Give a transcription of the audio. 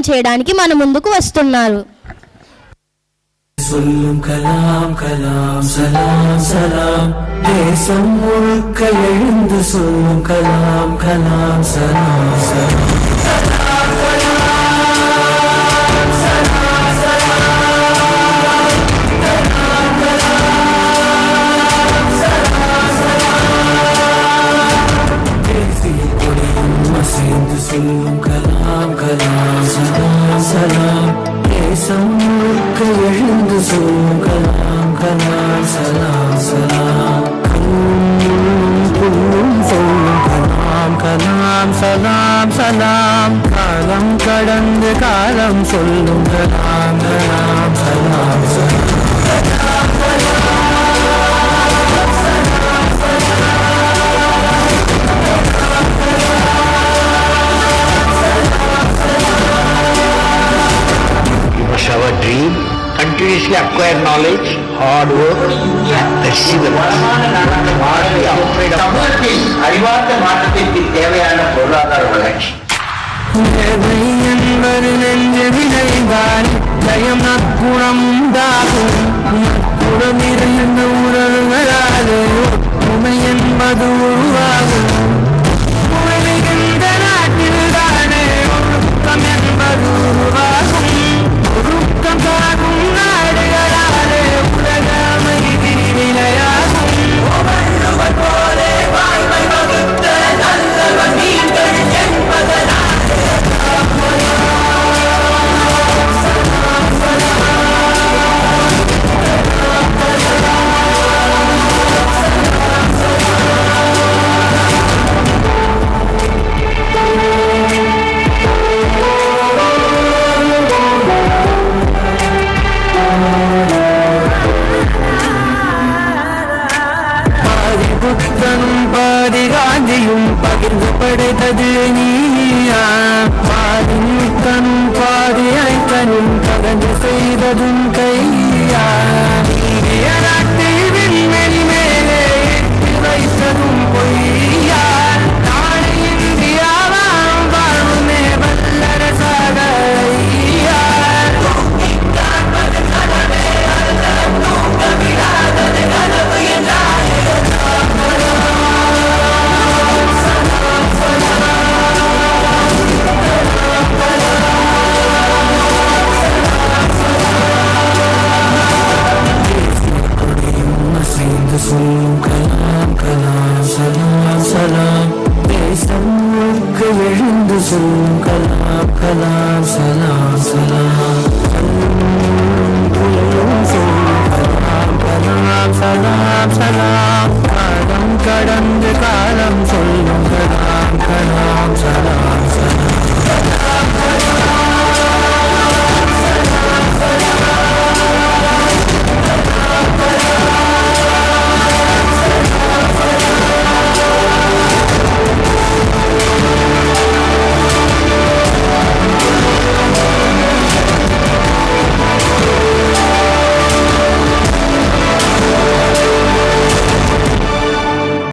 చేయడానికి మన ముందుకు వస్తున్నారు. சொல்லும் கலாம் கலாம் சலாம் சலாம், தேசம் முழுக்க எழுந்து சொல்லும் கலாம் கலாம் சலாம் சலாம். சொல்லும் கலாம் கலாம் சலாம் சலாம், தேசம் முழுக்க எழுந்து சொல்லும் கலாம் கலாம் சலாம் சலாம். சொல்லும் கலாம் கலாம் சலாம் சலாம், காலம் கடந்து காலம் சொல்லும் கலாம் கலாம் சலாம் சலாம். Our dream, continuously acquire knowledge, hard work, and perseverance. அறிவார்ந்த மாற்றத்திற்கு தேவையான பொருளாதார வளர்ச்சி என்பது நெஞ்சு விளைவான் ஜயம் நற்குணம் உண்டாகும். நற்குணம் இருந்த உறவுகளாலே உண்மை என்பது உருவாகும். உலகின்ற நாட்டில் தானே ஒழுக்கம் என்பது உருவாகும். ஒழுக்கம் காக்கும் நாடுகளாலே உலக அமைதி நிலையாகும். போலே வாழ்வை வகுத்த நல்லவன் நீங்கள் என்பதனால் புத்தனும் பாதி காந்தியும் பகிர்ந்து படைத்தது நீயா. பாதி முத்தனும் பாதி ஐத்தனும் கலந்து செய்ததும் கையா. விண்வெளி மேலே எட்டி வைத்ததும் பொய்யா. நாடு இந்தியாவாம் வாழ்வுமே வல்லரசாக ஐயா. சொல்லும் கலாம் கலாம் சலாம் சலாம், தேசம் முழுக்க எழுந்து சொல்லும் கலாம் கலாம் சலாம் சலாம்.